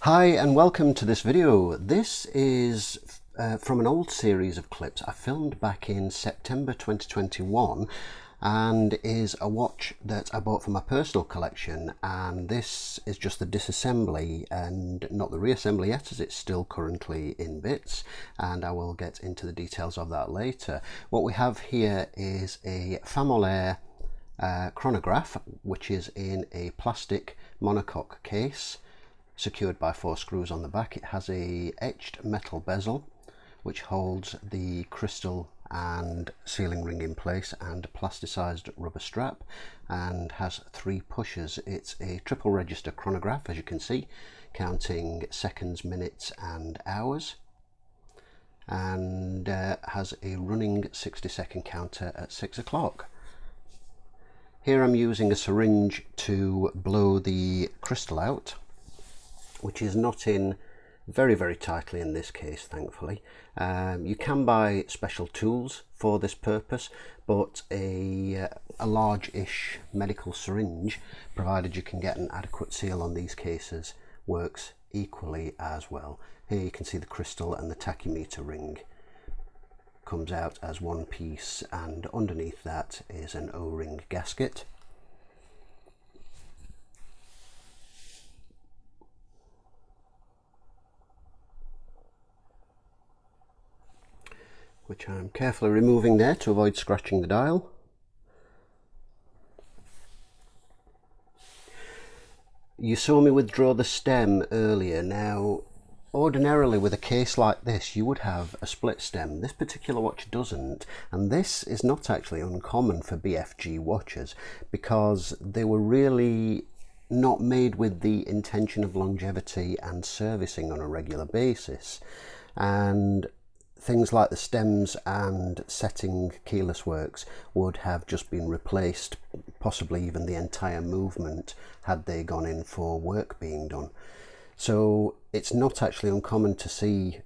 Hi and welcome to this video. This is from an old series of clips I filmed back in September 2021 and is a watch that I bought for my personal collection, and this is just the disassembly and not the reassembly yet, as it's still currently in bits, and I will get into the details of that later. What we have here is a Famolare chronograph, which is in a plastic monocoque case secured by 4 screws on the back. It has a etched metal bezel which holds the crystal and sealing ring in place, and a plasticized rubber strap, and has 3 pushers. It's a triple register chronograph, as you can see, counting seconds, minutes and hours, and has a running 60-second counter at 6 o'clock. Here I'm using a syringe to blow the crystal out, which is not in very tightly in this case, thankfully. You can buy special tools for this purpose, but a large-ish medical syringe, provided you can get an adequate seal on these cases, works equally as well. Here you can see the crystal and the tachymeter ring comes out as one piece, and underneath that is an O-ring gasket. Which I'm carefully removing there to avoid scratching the dial. You saw me withdraw the stem earlier. Now, ordinarily with a case like this you would have a split stem. This particular watch doesn't, and this is not actually uncommon for BFG watches, because they were really not made with the intention of longevity and servicing on a regular basis, and things like the stems and setting keyless works would have just been replaced, possibly even the entire movement, had they gone in for work being done. So it's not actually uncommon to see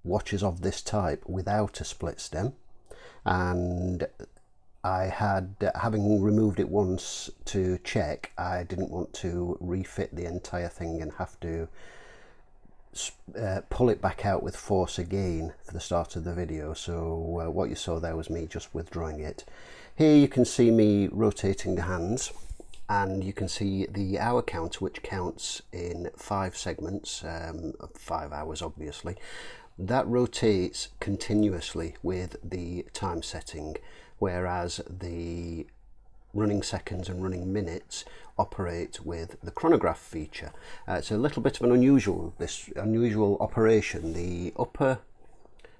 watches of this type without a split stem, and I had, having removed it once to check, I didn't want to refit the entire thing and have to pull it back out with force again for the start of the video. So what you saw there was me just withdrawing it. Here you can see me rotating the hands, and you can see the hour counter, which counts in 5 segments of 5 hours obviously. That rotates continuously with the time setting, whereas the running seconds and running minutes operate with the chronograph feature. It's a little bit of an unusual operation. The upper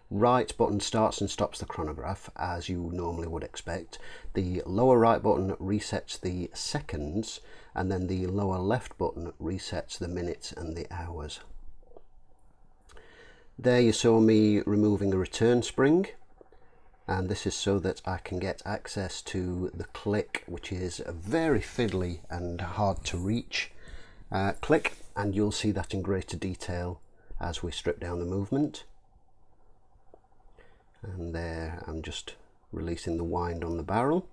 right button starts and stops the chronograph as you normally would expect. The lower right button resets the seconds, and then the lower left button resets the minutes and the hours. There you saw me removing a return spring, and this is so that I can get access to the click, which is a very fiddly and hard to reach click, and you'll see that in greater detail as we strip down the movement. And there I'm just releasing the wind on the barrel.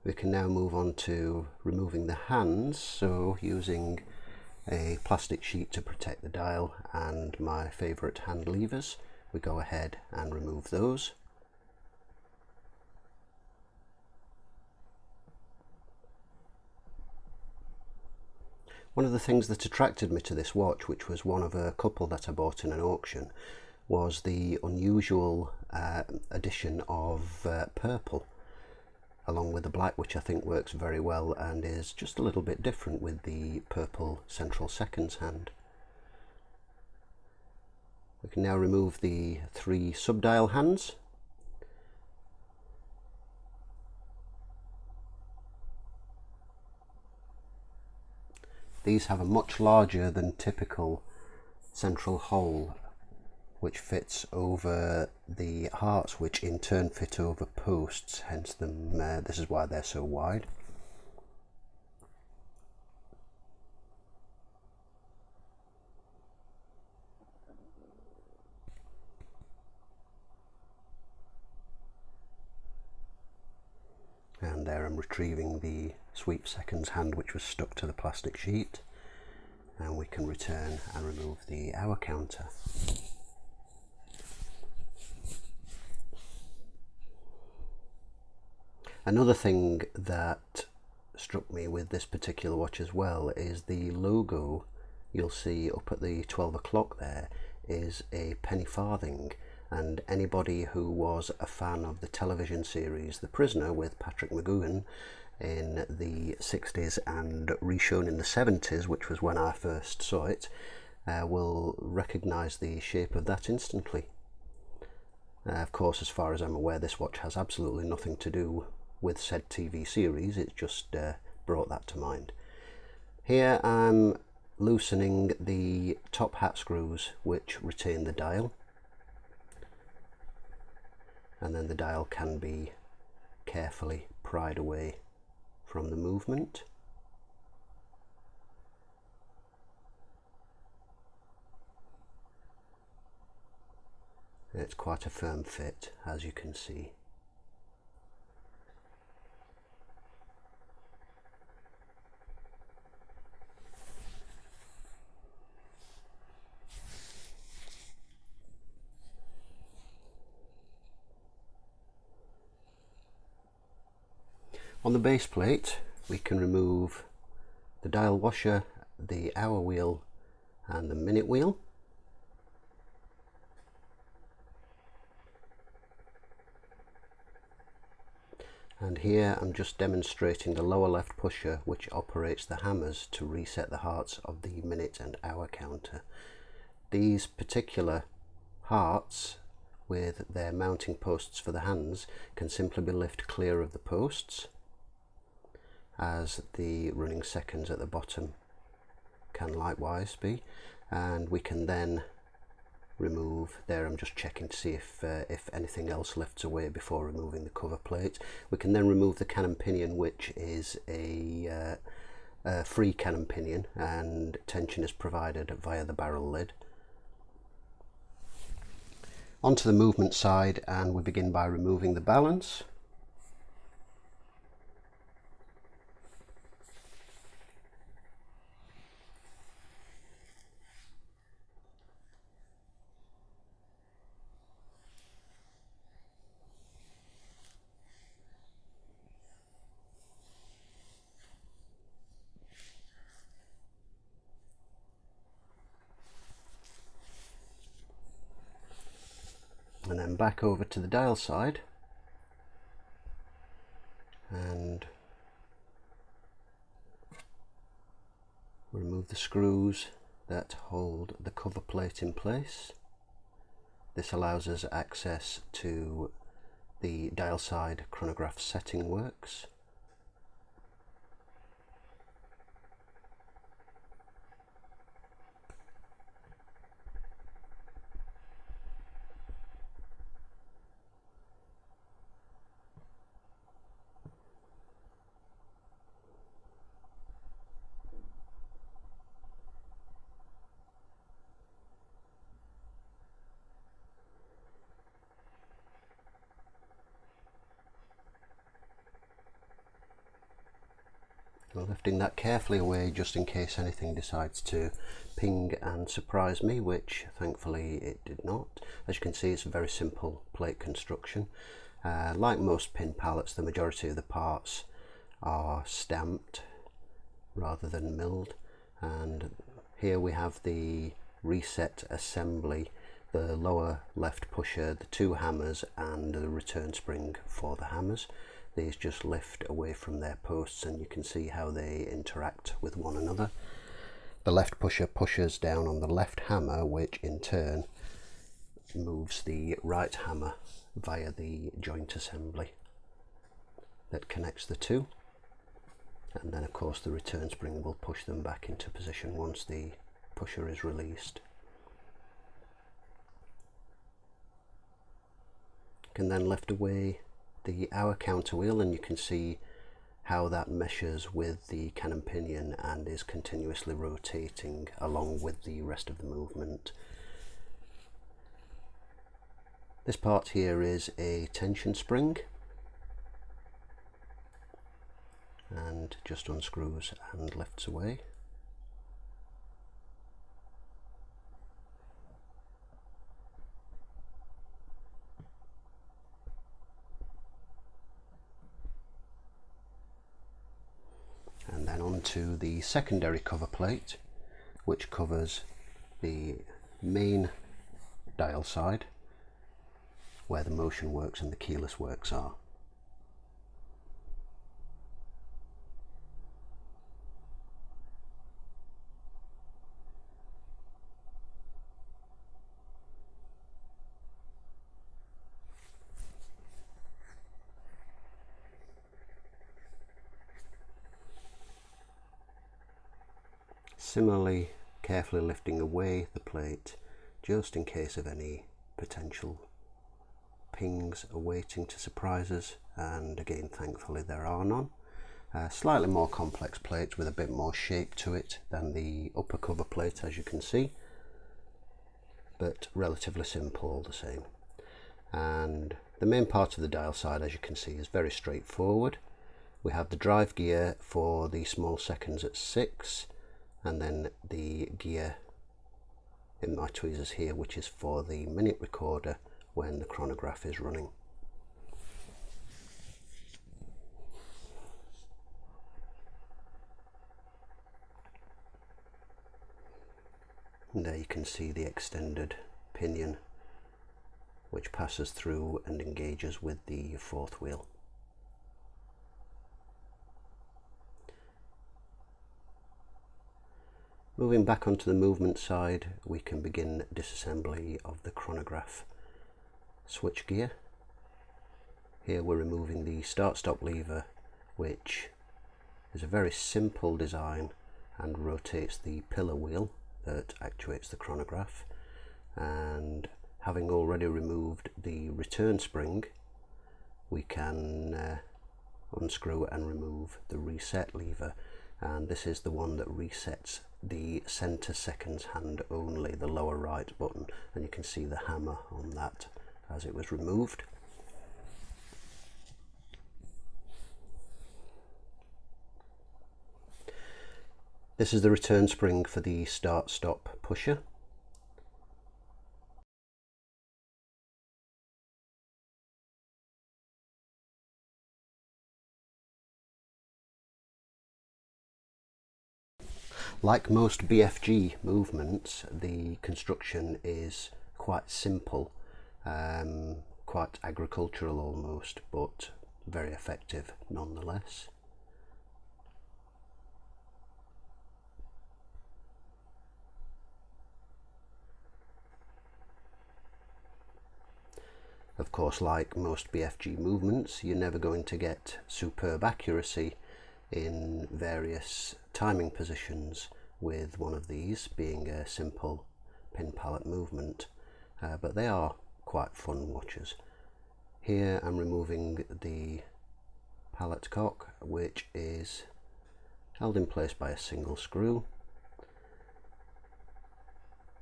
We can now move on to removing the hands, so using a plastic sheet to protect the dial and my favourite hand levers, we go ahead and remove those. One of the things that attracted me to this watch, which was one of a couple that I bought in an auction, was the unusual addition of purple along with the black, which I think works very well and is just a little bit different with the purple central seconds hand. We can now remove the 3 subdial hands. These have a much larger than typical central hole which fits over the hearts, which in turn fit over posts, hence them, this is why they're so wide. And there I'm retrieving the sweep seconds hand, which was stuck to the plastic sheet, and we can return and remove the hour counter. Another thing that struck me with this particular watch as well is the logo you'll see up at the 12 o'clock there is a penny farthing, and anybody who was a fan of the television series The Prisoner with Patrick McGoohan in the 60s and reshown in the 70s, which was when I first saw it, will recognise the shape of that instantly. Of course, as far as I'm aware, this watch has absolutely nothing to do with said TV series, it just brought that to mind. Here I'm loosening the top hat screws which retain the dial, and then the dial can be carefully pried away from the movement. It's quite a firm fit, as you can see. On the base plate we can remove the dial washer, the hour wheel and the minute wheel. And here I'm just demonstrating the lower left pusher which operates the hammers to reset the hearts of the minute and hour counter. These particular hearts with their mounting posts for the hands can simply be lifted clear of the posts, as the running seconds at the bottom can likewise be, and we can then remove there. I'm just checking to see if anything else lifts away before removing the cover plate. We can then remove the cannon pinion, which is a free cannon pinion, and tension is provided via the barrel lid. Onto the movement side, and we begin by removing the balance. And then back over to the dial side, and remove the screws that hold the cover plate in place. This allows us access to the dial side chronograph setting works. Lifting that carefully away just in case anything decides to ping and surprise me, which thankfully it did not. As you can see, it's a very simple plate construction. Like most pin pallets, the majority of the parts are stamped rather than milled, and here we have the reset assembly, the lower left pusher, the two hammers and the return spring for the hammers. These just lift away from their posts, and you can see how they interact with one another. The left pusher pushes down on the left hammer, which in turn moves the right hammer via the joint assembly that connects the two. And then of course the return spring will push them back into position once the pusher is released. You can then lift away the hour counter wheel, and you can see how that meshes with the cannon pinion and is continuously rotating along with the rest of the movement. This part here is a tension spring, and just unscrews and lifts away. to the secondary cover plate, which covers the main dial side where the motion works and the keyless works are. Similarly, carefully lifting away the plate just in case of any potential pings awaiting to surprise us, and again thankfully there are none. Slightly more complex plates with a bit more shape to it than the upper cover plate, as you can see, but relatively simple all the same. And the main part of the dial side, as you can see, is very straightforward. We have the drive gear for the small seconds at 6, and then the gear in my tweezers here, which is for the minute recorder when the chronograph is running. And there you can see the extended pinion which passes through and engages with the fourth wheel. Moving back onto the movement side, we can begin disassembly of the chronograph switch gear. Here we're removing the start-stop lever, which is a very simple design and rotates the pillar wheel that actuates the chronograph. And having already removed the return spring, we can unscrew and remove the reset lever, and this is the one that resets the center seconds hand only, the lower right button, and you can see the hammer on that as it was removed. This is the return spring for the start-stop pusher. Like most BFG movements, the construction is quite simple, quite agricultural almost, but very effective nonetheless. Of course, like most BFG movements, you're never going to get superb accuracy in various timing positions with one of these, being a simple pin pallet movement, but they are quite fun watches. Here I'm removing the pallet cock, which is held in place by a single screw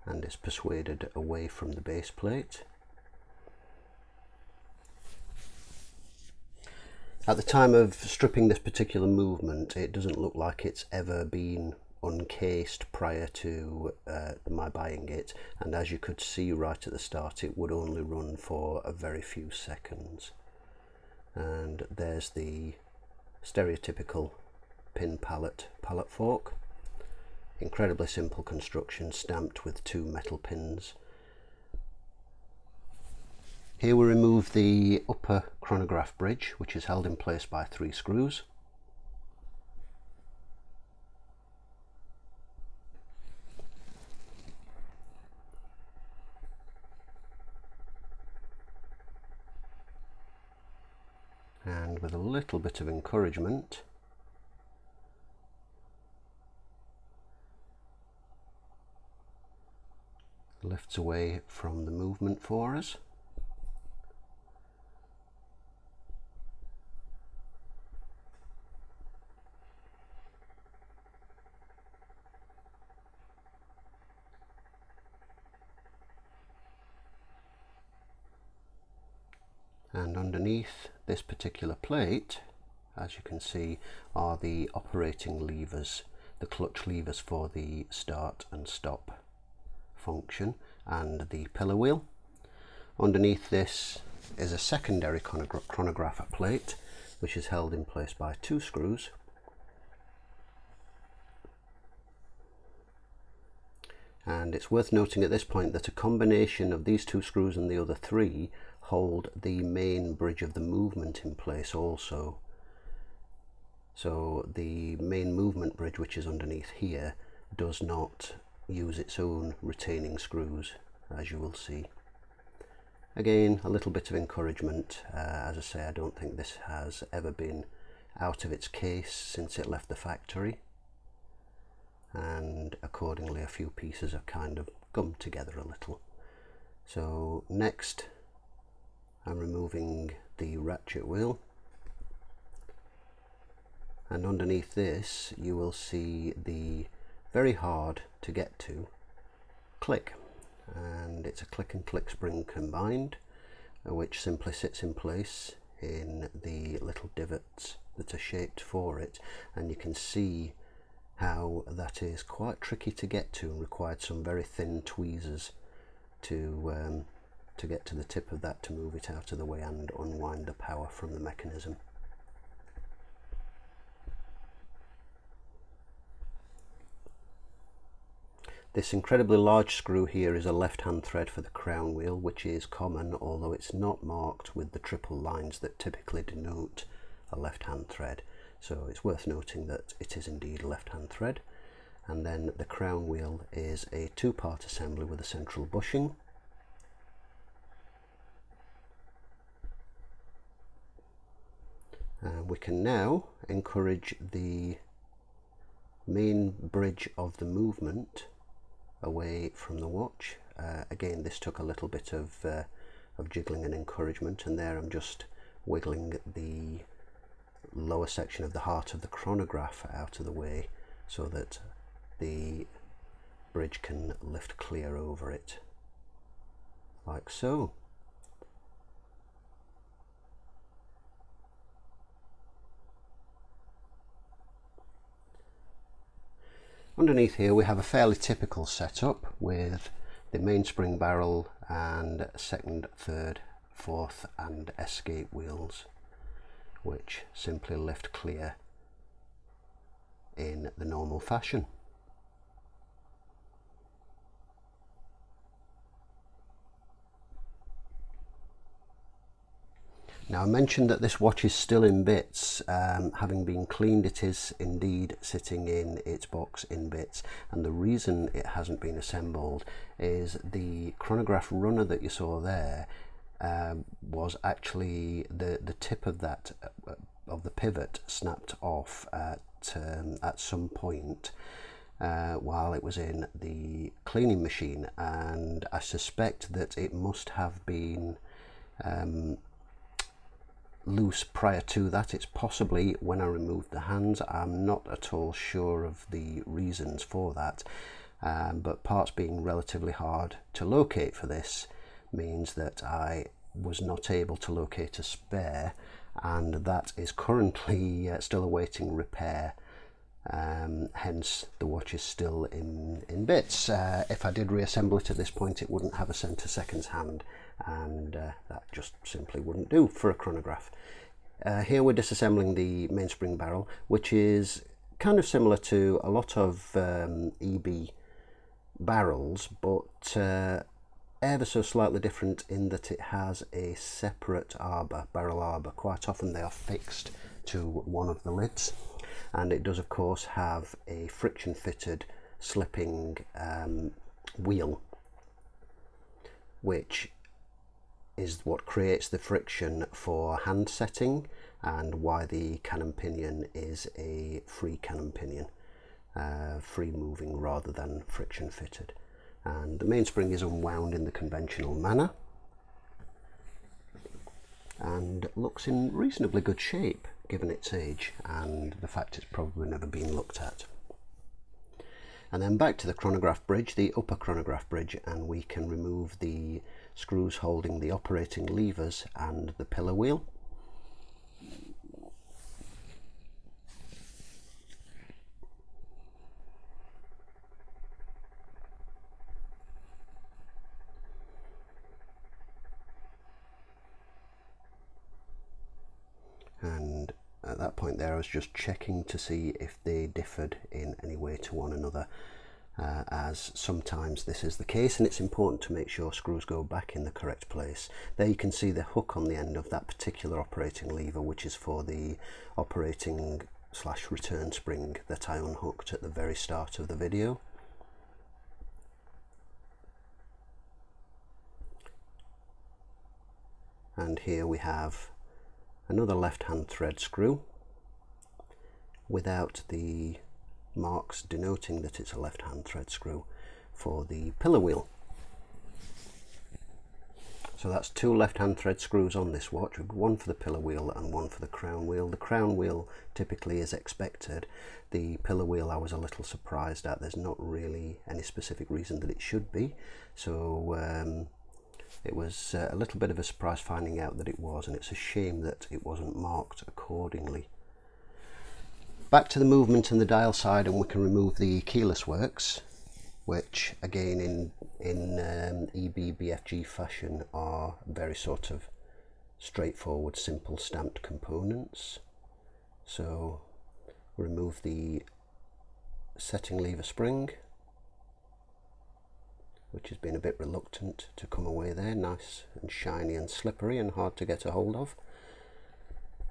and is persuaded away from the base plate. At the time of stripping this particular movement, it doesn't look like it's ever been uncased prior to my buying it, and as you could see right at the start, it would only run for a very few seconds. And there's the stereotypical pin pallet fork. Incredibly simple construction, stamped with 2 metal pins. Here we remove the upper chronograph bridge, which is held in place by 3 screws. And with a little bit of encouragement, lifts away from the movement for us. And underneath this particular plate, as you can see, are the operating levers, the clutch levers for the start and stop function, and the pillar wheel. Underneath this is a secondary chronograph plate, which is held in place by 2 screws. And it's worth noting at this point that a combination of these 2 screws and the other 3 hold the main bridge of the movement in place also. So the main movement bridge, which is underneath here, does not use its own retaining screws, as you will see. Again, a little bit of encouragement. As I say, I don't think this has ever been out of its case since it left the factory, and accordingly a few pieces are kind of gummed together a little. So next I'm removing the ratchet wheel, and underneath this you will see the very hard to get to click, and it's a click and click spring combined, which simply sits in place in the little divots that are shaped for it, and you can see how that is quite tricky to get to and required some very thin tweezers to get to the tip of that to move it out of the way and unwind the power from the mechanism. This incredibly large screw here is a left-hand thread for the crown wheel, which is common, although it's not marked with the triple lines that typically denote a left-hand thread. So it's worth noting that it is indeed a left-hand thread. And then the crown wheel is a 2-part assembly with a central bushing. We can now encourage the main bridge of the movement away from the watch. Again, this took a little bit of jiggling and encouragement, and there I'm just wiggling the lower section of the heart of the chronograph out of the way so that the bridge can lift clear over it, like so. Underneath here we have a fairly typical setup with the mainspring barrel and 2nd, 3rd, 4th and escape wheels, which simply lift clear in the normal fashion. Now, I mentioned that this watch is still in bits. Having been cleaned, it is indeed sitting in its box in bits, and the reason it hasn't been assembled is the chronograph runner that you saw there was actually the tip of that of the pivot snapped off at some point while it was in the cleaning machine, and I suspect that it must have been loose prior to that. It's possibly when I removed the hands. I'm not at all sure of the reasons for that, but parts being relatively hard to locate for this means that I was not able to locate a spare, and that is currently still awaiting repair. Hence the watch is still in bits. If I did reassemble it at this point, it wouldn't have a centre seconds hand, and that just simply wouldn't do for a chronograph. Here we're disassembling the mainspring barrel, which is kind of similar to a lot of EB barrels, but ever so slightly different in that it has a separate arbor, barrel arbor. Quite often they are fixed to one of the lids, and it does of course have a friction fitted slipping wheel, which is what creates the friction for hand setting and why the cannon pinion is a free cannon pinion, free moving rather than friction fitted. And the mainspring is unwound in the conventional manner and looks in reasonably good shape given its age and the fact it's probably never been looked at. And then back to the chronograph bridge, the upper chronograph bridge, and we can remove the screws holding the operating levers and the pillar wheel. And at that point there I was just checking to see if they differed in any way to one another, as sometimes this is the case, and it's important to make sure screws go back in the correct place. There you can see the hook on the end of that particular operating lever, which is for the operating / return spring that I unhooked at the very start of the video. And here we have another left hand thread screw without the marks denoting that it's a left hand thread screw for the pillar wheel. So that's two left hand thread screws on this watch, one for the pillar wheel and one for the crown wheel. The crown wheel typically is expected. The pillar wheel I was a little surprised at. There's not really any specific reason that it should be, so it was a little bit of a surprise finding out that it was, and it's a shame that it wasn't marked accordingly. Back to the movement and the dial side, and we can remove the keyless works, which again in EB BFG fashion are very sort of straightforward, simple stamped components. So remove the setting lever spring, which has been a bit reluctant to come away there, nice and shiny and slippery and hard to get a hold of.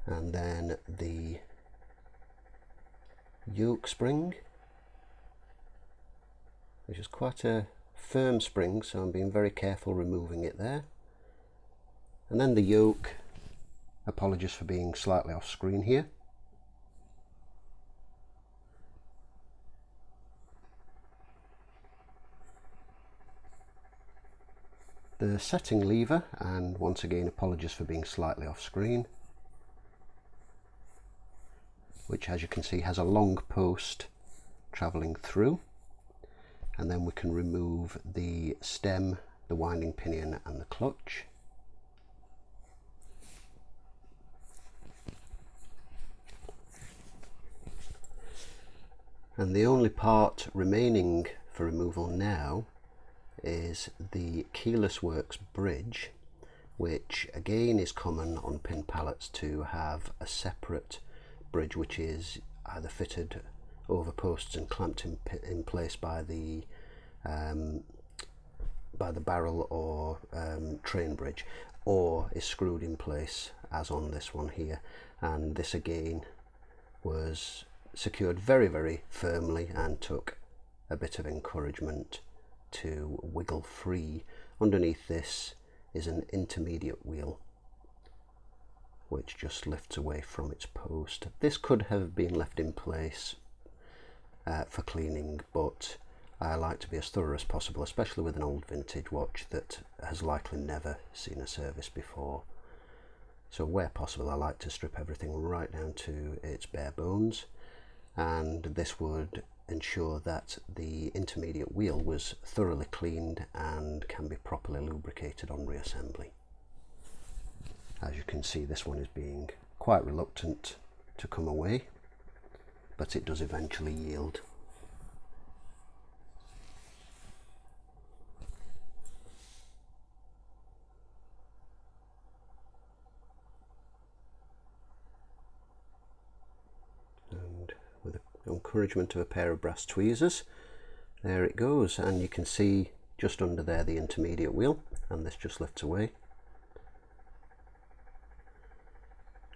And then the yoke spring, which is quite a firm spring, so I'm being very careful removing it there. And then the yoke, apologies for being slightly off screen here. The setting lever, and once again apologies for being slightly off screen, which as you can see has a long post travelling through. And then we can remove the stem, the winding pinion and the clutch. And the only part remaining for removal now is the keyless works bridge, which again is common on pin pallets to have a separate bridge which is either fitted over posts and clamped in place by the barrel or train bridge, or is screwed in place as on this one here. And this again was secured very, very firmly and took a bit of encouragement to wiggle free. Underneath this is an intermediate wheel which just lifts away from its post. This could have been left in place for cleaning, but I like to be as thorough as possible, especially with an old vintage watch that has likely never seen a service before. So where possible I like to strip everything right down to its bare bones, and this would ensure that the intermediate wheel was thoroughly cleaned and can be properly lubricated on reassembly. As you can see, this one is being quite reluctant to come away, but it does eventually yield. And with the encouragement of a pair of brass tweezers, there it goes, and you can see just under there the intermediate wheel, and this just lifts away.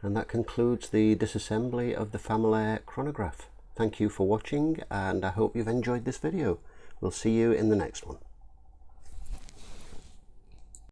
And that concludes the disassembly of the Famolare chronograph. Thank you for watching, and I hope you've enjoyed this video. We'll see you in the next one.